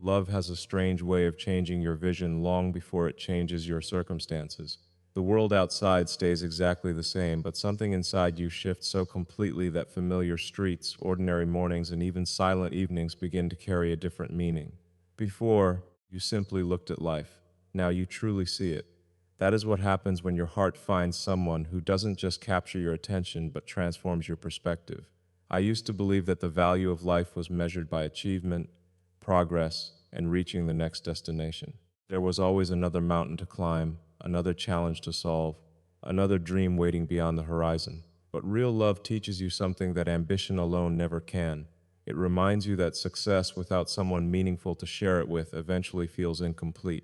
Love has a strange way of changing your vision long before it changes your circumstances. The world outside stays exactly the same, but something inside you shifts so completely that familiar streets, ordinary mornings, and even silent evenings begin to carry a different meaning. Before, you simply looked at life. Now you truly see it. That is what happens when your heart finds someone who doesn't just capture your attention but transforms your perspective. I used to believe that the value of life was measured by achievement, progress, and reaching the next destination. There was always another mountain to climb, another challenge to solve, another dream waiting beyond the horizon. But real love teaches you something that ambition alone never can. It reminds you that success without someone meaningful to share it with eventually feels incomplete.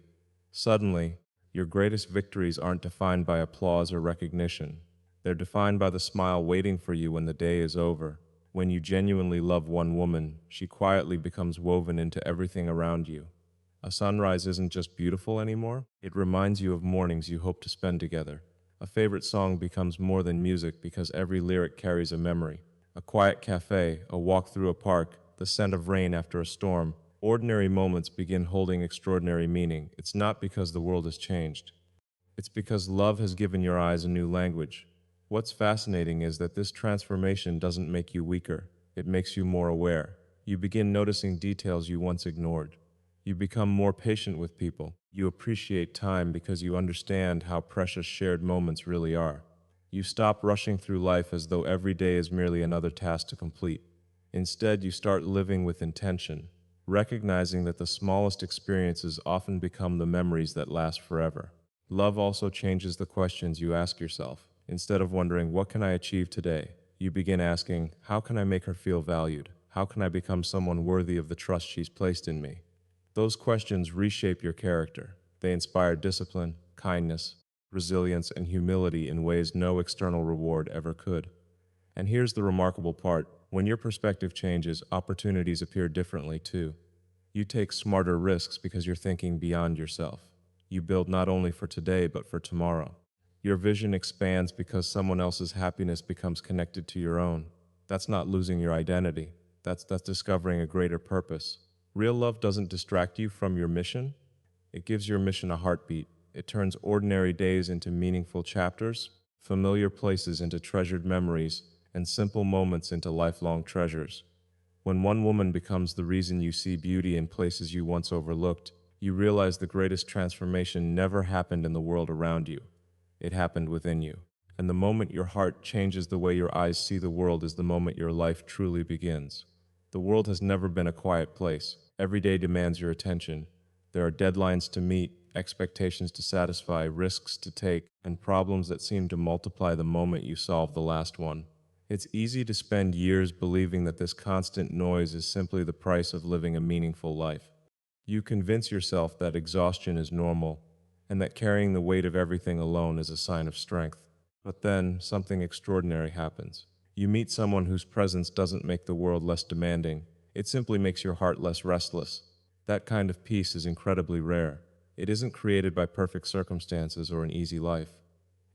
Suddenly, your greatest victories aren't defined by applause or recognition. They're defined by the smile waiting for you when the day is over. When you genuinely love one woman, she quietly becomes woven into everything around you. A sunrise isn't just beautiful anymore, it reminds you of mornings you hope to spend together. A favorite song becomes more than music because every lyric carries a memory. A quiet cafe, a walk through a park, the scent of rain after a storm. Ordinary moments begin holding extraordinary meaning. It's not because the world has changed. It's because love has given your eyes a new language. What's fascinating is that this transformation doesn't make you weaker, it makes you more aware. You begin noticing details you once ignored. You become more patient with people. You appreciate time because you understand how precious shared moments really are. You stop rushing through life as though every day is merely another task to complete. Instead, you start living with intention, recognizing that the smallest experiences often become the memories that last forever. Love also changes the questions you ask yourself. Instead of wondering, what can I achieve today? You begin asking, how can I make her feel valued? How can I become someone worthy of the trust she's placed in me? Those questions reshape your character. They inspire discipline, kindness, resilience, and humility in ways no external reward ever could. And here's the remarkable part. When your perspective changes, opportunities appear differently too. You take smarter risks because you're thinking beyond yourself. You build not only for today, but for tomorrow. Your vision expands because someone else's happiness becomes connected to your own. That's not losing your identity. That's discovering a greater purpose. Real love doesn't distract you from your mission. It gives your mission a heartbeat. It turns ordinary days into meaningful chapters, familiar places into treasured memories, and simple moments into lifelong treasures. When one woman becomes the reason you see beauty in places you once overlooked, you realize the greatest transformation never happened in the world around you. It happened within you. And the moment your heart changes the way your eyes see the world is the moment your life truly begins. The world has never been a quiet place. Every day demands your attention. There are deadlines to meet, expectations to satisfy, risks to take, and problems that seem to multiply the moment you solve the last one. It's easy to spend years believing that this constant noise is simply the price of living a meaningful life. You convince yourself that exhaustion is normal, and that carrying the weight of everything alone is a sign of strength. But then, something extraordinary happens. You meet someone whose presence doesn't make the world less demanding, it simply makes your heart less restless. That kind of peace is incredibly rare. It isn't created by perfect circumstances or an easy life.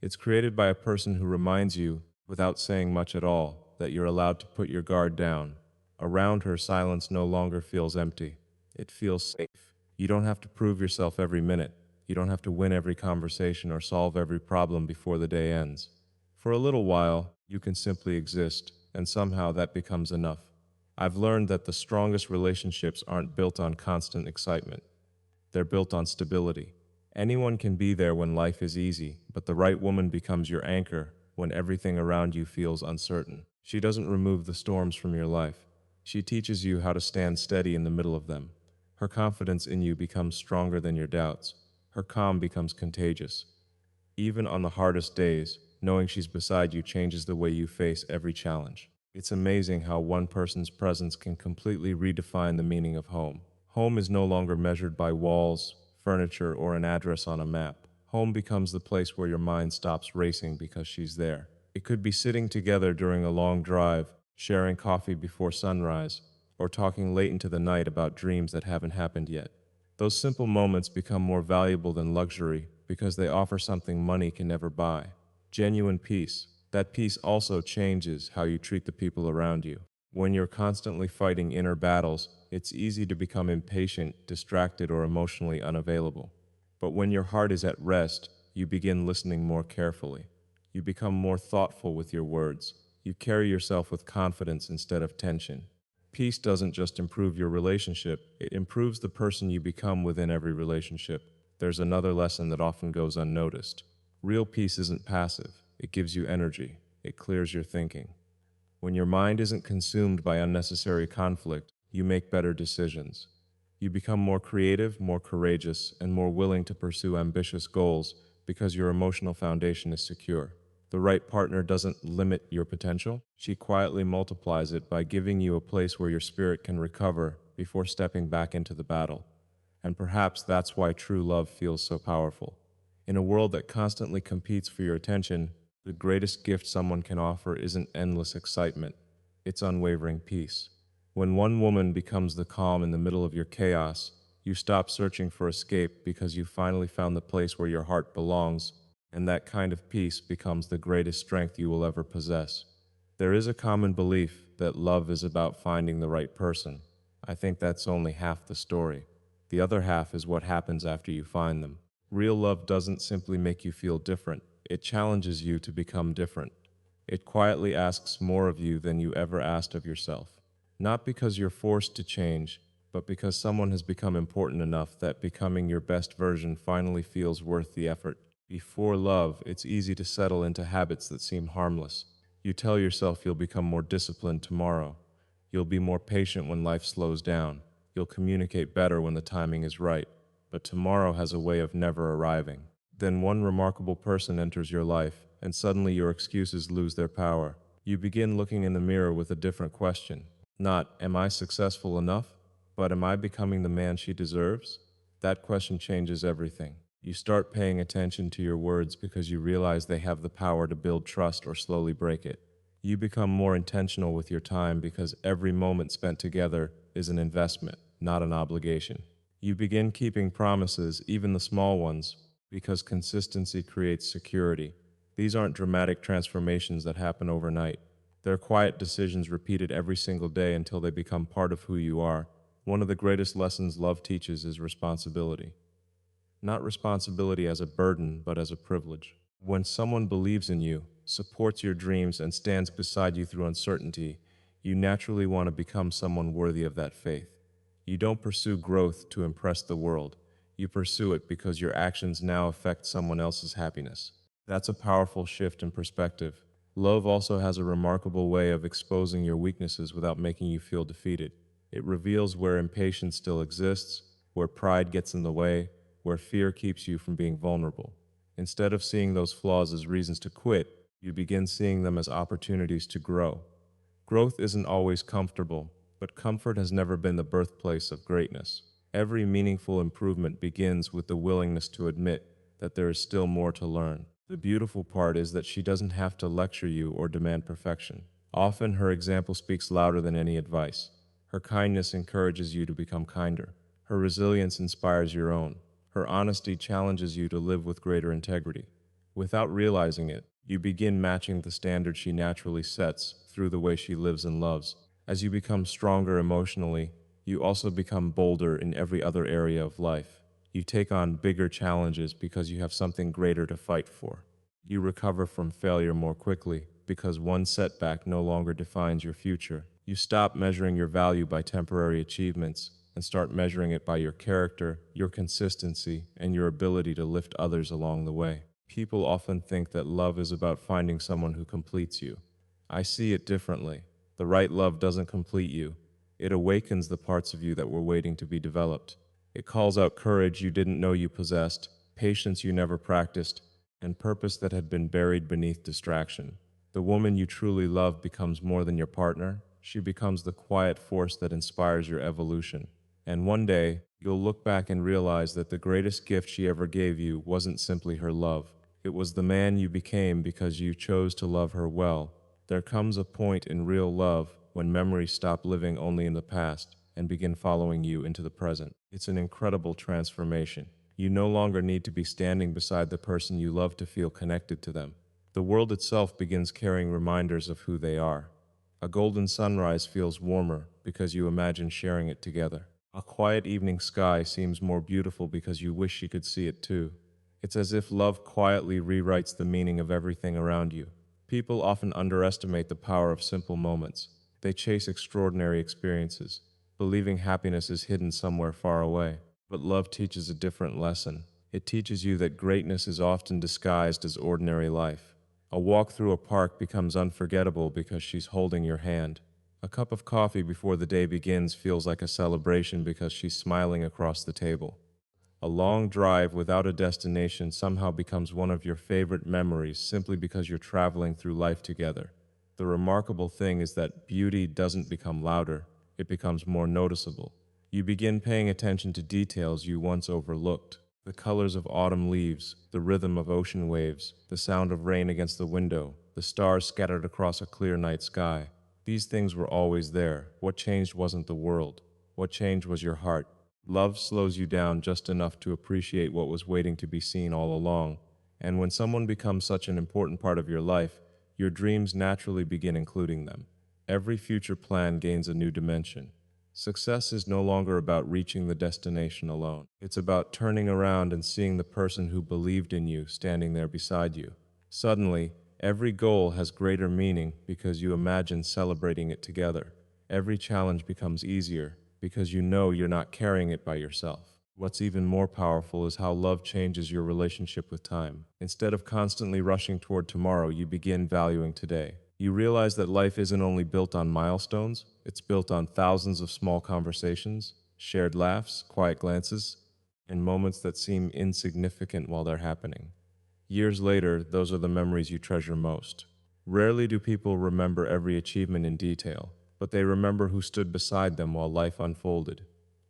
It's created by a person who reminds you, without saying much at all, that you're allowed to put your guard down. Around her, silence no longer feels empty. It feels safe. You don't have to prove yourself every minute. You don't have to win every conversation or solve every problem before the day ends. For a little while, you can simply exist, and somehow that becomes enough. I've learned that the strongest relationships aren't built on constant excitement. They're built on stability. Anyone can be there when life is easy, but the right woman becomes your anchor when everything around you feels uncertain. She doesn't remove the storms from your life. She teaches you how to stand steady in the middle of them. Her confidence in you becomes stronger than your doubts. Her calm becomes contagious. Even on the hardest days, knowing she's beside you changes the way you face every challenge. It's amazing how one person's presence can completely redefine the meaning of home. Home is no longer measured by walls, furniture, or an address on a map. Home becomes the place where your mind stops racing because she's there. It could be sitting together during a long drive, sharing coffee before sunrise, or talking late into the night about dreams that haven't happened yet. Those simple moments become more valuable than luxury because they offer something money can never buy: genuine peace. That peace also changes how you treat the people around you. When you're constantly fighting inner battles, it's easy to become impatient, distracted, or emotionally unavailable. But when your heart is at rest, you begin listening more carefully. You become more thoughtful with your words. You carry yourself with confidence instead of tension. Peace doesn't just improve your relationship, it improves the person you become within every relationship. There's another lesson that often goes unnoticed. Real peace isn't passive, it gives you energy, it clears your thinking. When your mind isn't consumed by unnecessary conflict, you make better decisions. You become more creative, more courageous, and more willing to pursue ambitious goals because your emotional foundation is secure. The right partner doesn't limit your potential. She quietly multiplies it by giving you a place where your spirit can recover before stepping back into the battle. And perhaps that's why true love feels so powerful. In a world that constantly competes for your attention, the greatest gift someone can offer isn't endless excitement, it's unwavering peace. When one woman becomes the calm in the middle of your chaos, you stop searching for escape because you finally found the place where your heart belongs, and that kind of peace becomes the greatest strength you will ever possess. There is a common belief that love is about finding the right person. I think that's only half the story. The other half is what happens after you find them. Real love doesn't simply make you feel different, it challenges you to become different. It quietly asks more of you than you ever asked of yourself. Not because you're forced to change, but because someone has become important enough that becoming your best version finally feels worth the effort. Before love, it's easy to settle into habits that seem harmless. You tell yourself you'll become more disciplined tomorrow. You'll be more patient when life slows down. You'll communicate better when the timing is right. But tomorrow has a way of never arriving. Then one remarkable person enters your life, and suddenly your excuses lose their power. You begin looking in the mirror with a different question. Not, am I successful enough? But am I becoming the man she deserves? That question changes everything. You start paying attention to your words because you realize they have the power to build trust or slowly break it. You become more intentional with your time because every moment spent together is an investment, not an obligation. You begin keeping promises, even the small ones, because consistency creates security. These aren't dramatic transformations that happen overnight. They're quiet decisions repeated every single day until they become part of who you are. One of the greatest lessons love teaches is responsibility. Not responsibility as a burden, but as a privilege. When someone believes in you, supports your dreams, and stands beside you through uncertainty, you naturally want to become someone worthy of that faith. You don't pursue growth to impress the world. You pursue it because your actions now affect someone else's happiness. That's a powerful shift in perspective. Love also has a remarkable way of exposing your weaknesses without making you feel defeated. It reveals where impatience still exists, where pride gets in the way, where fear keeps you from being vulnerable. Instead of seeing those flaws as reasons to quit, you begin seeing them as opportunities to grow. Growth isn't always comfortable, but comfort has never been the birthplace of greatness. Every meaningful improvement begins with the willingness to admit that there is still more to learn. The beautiful part is that she doesn't have to lecture you or demand perfection. Often her example speaks louder than any advice. Her kindness encourages you to become kinder. Her resilience inspires your own. Her honesty challenges you to live with greater integrity. Without realizing it, you begin matching the standard she naturally sets through the way she lives and loves. As you become stronger emotionally, you also become bolder in every other area of life. You take on bigger challenges because you have something greater to fight for. You recover from failure more quickly because one setback no longer defines your future. You stop measuring your value by temporary achievements and start measuring it by your character, your consistency, and your ability to lift others along the way. People often think that love is about finding someone who completes you. I see it differently. The right love doesn't complete you. It awakens the parts of you that were waiting to be developed. It calls out courage you didn't know you possessed, patience you never practiced, and purpose that had been buried beneath distraction. The woman you truly love becomes more than your partner. She becomes the quiet force that inspires your evolution. And one day, you'll look back and realize that the greatest gift she ever gave you wasn't simply her love. It was the man you became because you chose to love her well. There comes a point in real love when memories stop living only in the past and begin following you into the present. It's an incredible transformation. You no longer need to be standing beside the person you love to feel connected to them. The world itself begins carrying reminders of who they are. A golden sunrise feels warmer, because you imagine sharing it together. A quiet evening sky seems more beautiful because you wish you could see it too. It's as if love quietly rewrites the meaning of everything around you. People often underestimate the power of simple moments. They chase extraordinary experiences, believing happiness is hidden somewhere far away. But love teaches a different lesson. It teaches you that greatness is often disguised as ordinary life. A walk through a park becomes unforgettable because she's holding your hand. A cup of coffee before the day begins feels like a celebration because she's smiling across the table. A long drive without a destination somehow becomes one of your favorite memories simply because you're traveling through life together. The remarkable thing is that beauty doesn't become louder, it becomes more noticeable. You begin paying attention to details you once overlooked. The colors of autumn leaves, the rhythm of ocean waves, the sound of rain against the window, the stars scattered across a clear night sky. These things were always there. What changed wasn't the world. What changed was your heart. Love slows you down just enough to appreciate what was waiting to be seen all along. And when someone becomes such an important part of your life, your dreams naturally begin including them. Every future plan gains a new dimension. Success is no longer about reaching the destination alone. It's about turning around and seeing the person who believed in you standing there beside you. Suddenly, every goal has greater meaning because you imagine celebrating it together. Every challenge becomes easier because you know you're not carrying it by yourself. What's even more powerful is how love changes your relationship with time. Instead of constantly rushing toward tomorrow, you begin valuing today. You realize that life isn't only built on milestones, it's built on thousands of small conversations, shared laughs, quiet glances, and moments that seem insignificant while they're happening. Years later, those are the memories you treasure most. Rarely do people remember every achievement in detail, but they remember who stood beside them while life unfolded.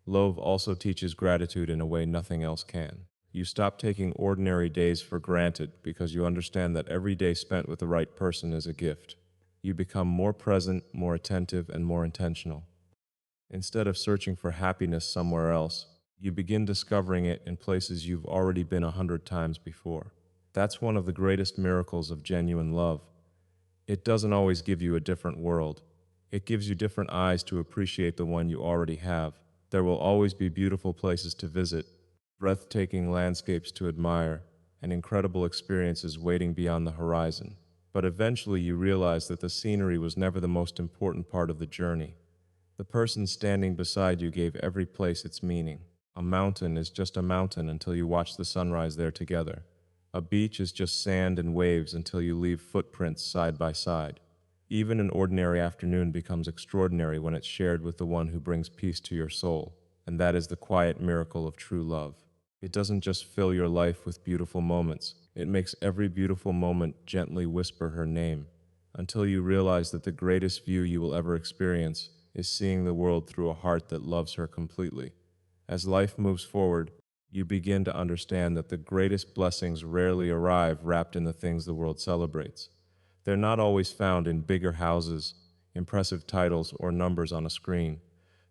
Love also teaches gratitude in a way nothing else can. You stop taking ordinary days for granted because you understand that every day spent with the right person is a gift. You become more present, more attentive, and more intentional. Instead of searching for happiness somewhere else, you begin discovering it in places you've already been 100 times before. That's one of the greatest miracles of genuine love. It doesn't always give you a different world. It gives you different eyes to appreciate the one you already have. There will always be beautiful places to visit, breathtaking landscapes to admire, and incredible experiences waiting beyond the horizon. But eventually you realize that the scenery was never the most important part of the journey. The person standing beside you gave every place its meaning. A mountain is just a mountain until you watch the sunrise there together. A beach is just sand and waves until you leave footprints side by side. Even an ordinary afternoon becomes extraordinary when it's shared with the one who brings peace to your soul, and that is the quiet miracle of true love. It doesn't just fill your life with beautiful moments, it makes every beautiful moment gently whisper her name, until you realize that the greatest view you will ever experience is seeing the world through a heart that loves her completely. As life moves forward, you begin to understand that the greatest blessings rarely arrive wrapped in the things the world celebrates. They're not always found in bigger houses, impressive titles, or numbers on a screen.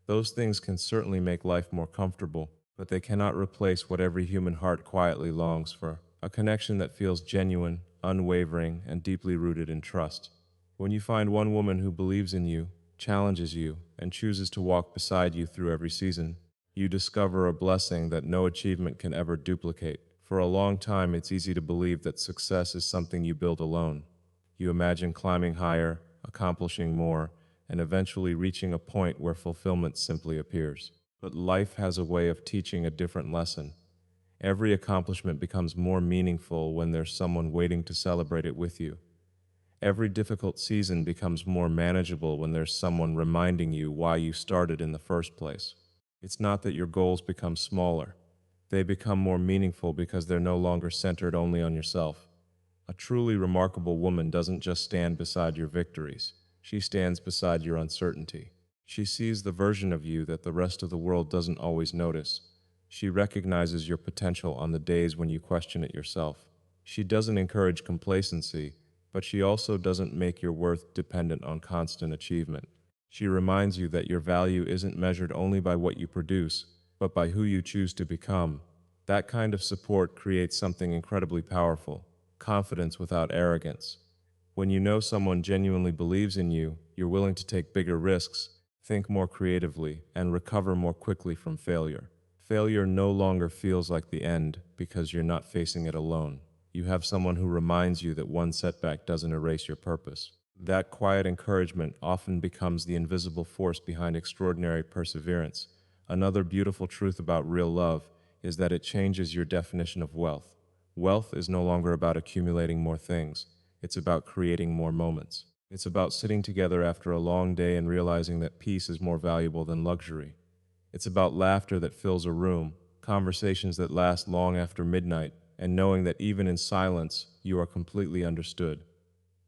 Those things can certainly make life more comfortable, but they cannot replace what every human heart quietly longs for, a connection that feels genuine, unwavering, and deeply rooted in trust. When you find one woman who believes in you, challenges you, and chooses to walk beside you through every season, you discover a blessing that no achievement can ever duplicate. For a long time, it's easy to believe that success is something you build alone. You imagine climbing higher, accomplishing more, and eventually reaching a point where fulfillment simply appears. But life has a way of teaching a different lesson. Every accomplishment becomes more meaningful when there's someone waiting to celebrate it with you. Every difficult season becomes more manageable when there's someone reminding you why you started in the first place. It's not that your goals become smaller. They become more meaningful because they're no longer centered only on yourself. A truly remarkable woman doesn't just stand beside your victories. She stands beside your uncertainty. She sees the version of you that the rest of the world doesn't always notice. She recognizes your potential on the days when you question it yourself. She doesn't encourage complacency, but she also doesn't make your worth dependent on constant achievement. She reminds you that your value isn't measured only by what you produce, but by who you choose to become. That kind of support creates something incredibly powerful: confidence without arrogance. When you know someone genuinely believes in you, you're willing to take bigger risks, think more creatively, and recover more quickly from failure. Failure no longer feels like the end because you're not facing it alone. You have someone who reminds you that one setback doesn't erase your purpose. That quiet encouragement often becomes the invisible force behind extraordinary perseverance. Another beautiful truth about real love is that it changes your definition of wealth. Wealth is no longer about accumulating more things, it's about creating more moments. It's about sitting together after a long day and realizing that peace is more valuable than luxury. It's about laughter that fills a room, conversations that last long after midnight, and knowing that even in silence, you are completely understood.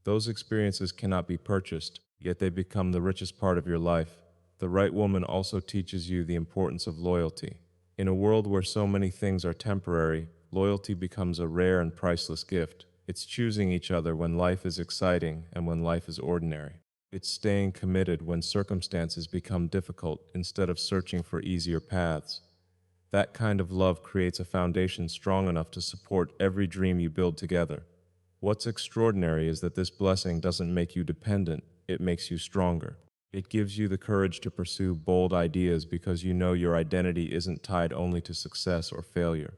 Those experiences cannot be purchased, yet they become the richest part of your life. The right woman also teaches you the importance of loyalty. In a world where so many things are temporary, loyalty becomes a rare and priceless gift. It's choosing each other when life is exciting and when life is ordinary. It's staying committed when circumstances become difficult instead of searching for easier paths. That kind of love creates a foundation strong enough to support every dream you build together. What's extraordinary is that this blessing doesn't make you dependent, it makes you stronger. It gives you the courage to pursue bold ideas because you know your identity isn't tied only to success or failure.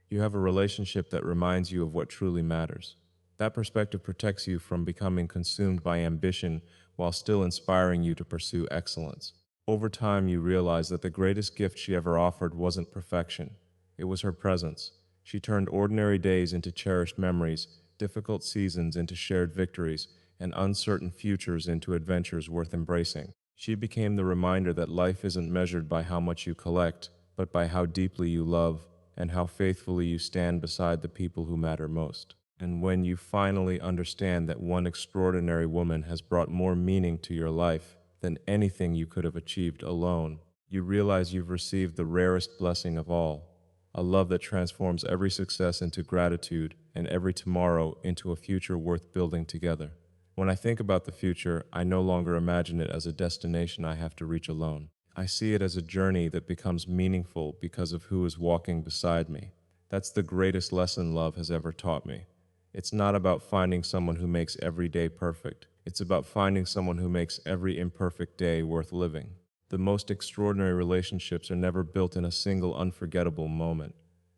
You have a relationship that reminds you of what truly matters. That perspective protects you from becoming consumed by ambition while still inspiring you to pursue excellence. Over time, you realize that the greatest gift she ever offered wasn't perfection. It was her presence. She turned ordinary days into cherished memories, difficult seasons into shared victories, and uncertain futures into adventures worth embracing. She became the reminder that life isn't measured by how much you collect, but by how deeply you love and how faithfully you stand beside the people who matter most. And when you finally understand that one extraordinary woman has brought more meaning to your life than anything you could have achieved alone, you realize you've received the rarest blessing of all, a love that transforms every success into gratitude and every tomorrow into a future worth building together. When I think about the future, I no longer imagine it as a destination I have to reach alone. I see it as a journey that becomes meaningful because of who is walking beside me. That's the greatest lesson love has ever taught me. It's not about finding someone who makes every day perfect. It's about finding someone who makes every imperfect day worth living. The most extraordinary relationships are never built in a single unforgettable moment.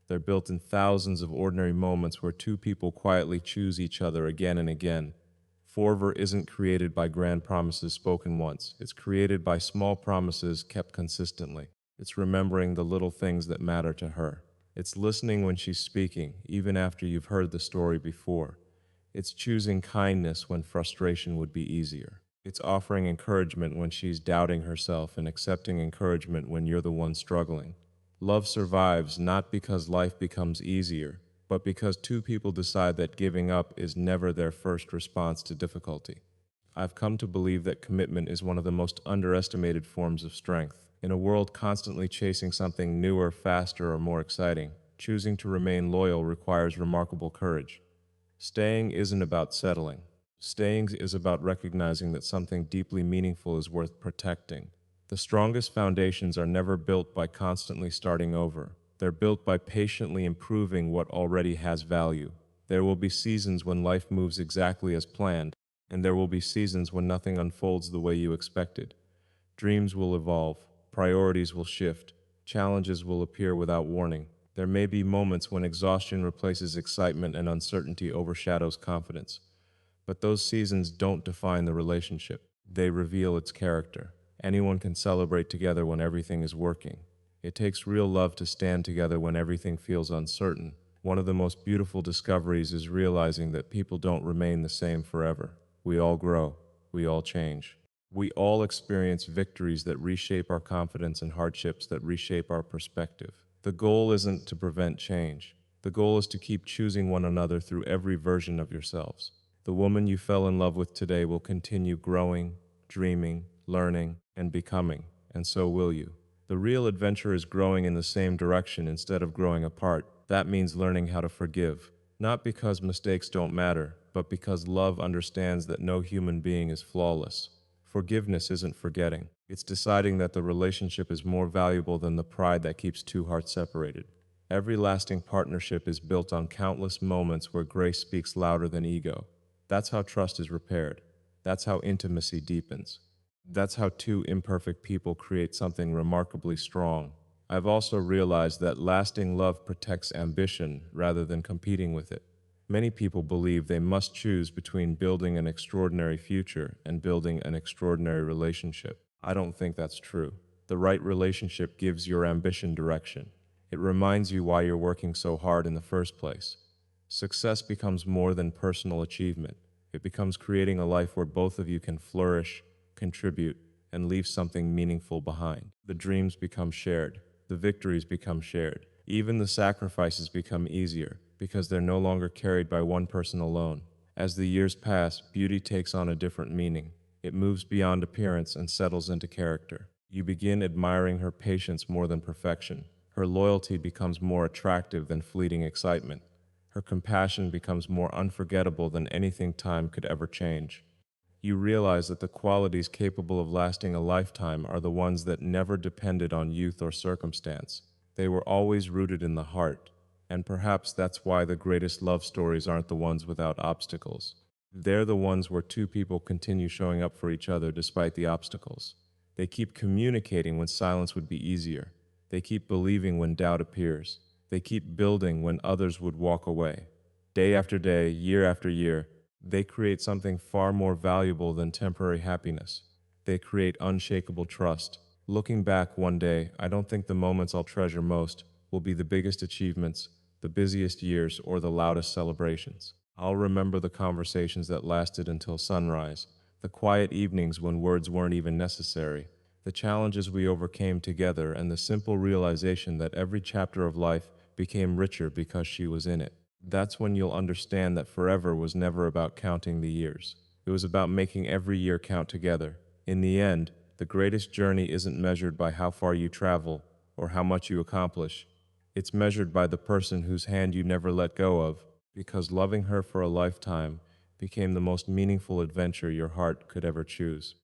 They're built in thousands of ordinary moments where two people quietly choose each other again and again. Fervor isn't created by grand promises spoken once. It's created by small promises kept consistently. It's remembering the little things that matter to her. It's listening when she's speaking, even after you've heard the story before. It's choosing kindness when frustration would be easier. It's offering encouragement when she's doubting herself and accepting encouragement when you're the one struggling. Love survives not because life becomes easier, but because two people decide that giving up is never their first response to difficulty. I've come to believe that commitment is one of the most underestimated forms of strength. In a world constantly chasing something newer, faster, or more exciting, choosing to remain loyal requires remarkable courage. Staying isn't about settling. Staying is about recognizing that something deeply meaningful is worth protecting. The strongest foundations are never built by constantly starting over. They're built by patiently improving what already has value. There will be seasons when life moves exactly as planned, and there will be seasons when nothing unfolds the way you expected. Dreams will evolve, priorities will shift, challenges will appear without warning. There may be moments when exhaustion replaces excitement and uncertainty overshadows confidence. But those seasons don't define the relationship. They reveal its character. Anyone can celebrate together when everything is working. It takes real love to stand together when everything feels uncertain. One of the most beautiful discoveries is realizing that people don't remain the same forever. We all grow. We all change. We all experience victories that reshape our confidence and hardships that reshape our perspective. The goal isn't to prevent change. The goal is to keep choosing one another through every version of yourselves. The woman you fell in love with today will continue growing, dreaming, learning, and becoming, and so will you. The real adventure is growing in the same direction instead of growing apart. That means learning how to forgive, not because mistakes don't matter, but because love understands that no human being is flawless. Forgiveness isn't forgetting. It's deciding that the relationship is more valuable than the pride that keeps two hearts separated. Every lasting partnership is built on countless moments where grace speaks louder than ego. That's how trust is repaired. That's how intimacy deepens. That's how two imperfect people create something remarkably strong. I've also realized that lasting love protects ambition rather than competing with it. Many people believe they must choose between building an extraordinary future and building an extraordinary relationship. I don't think that's true. The right relationship gives your ambition direction. It reminds you why you're working so hard in the first place. Success becomes more than personal achievement. It becomes creating a life where both of you can flourish, contribute, and leave something meaningful behind. The dreams become shared. The victories become shared. Even the sacrifices become easier because they're no longer carried by one person alone. As the years pass, beauty takes on a different meaning. It moves beyond appearance and settles into character. You begin admiring her patience more than perfection. Her loyalty becomes more attractive than fleeting excitement. Her compassion becomes more unforgettable than anything time could ever change. You realize that the qualities capable of lasting a lifetime are the ones that never depended on youth or circumstance. They were always rooted in the heart, and perhaps that's why the greatest love stories aren't the ones without obstacles. They're the ones where two people continue showing up for each other despite the obstacles. They keep communicating when silence would be easier. They keep believing when doubt appears. They keep building when others would walk away. Day after day, year after year, they create something far more valuable than temporary happiness. They create unshakable trust. Looking back one day, I don't think the moments I'll treasure most will be the biggest achievements, the busiest years, or the loudest celebrations. I'll remember the conversations that lasted until sunrise, the quiet evenings when words weren't even necessary, the challenges we overcame together, and the simple realization that every chapter of life became richer because she was in it. That's when you'll understand that forever was never about counting the years. It was about making every year count together. In the end, the greatest journey isn't measured by how far you travel or how much you accomplish. It's measured by the person whose hand you never let go of, because loving her for a lifetime became the most meaningful adventure your heart could ever choose.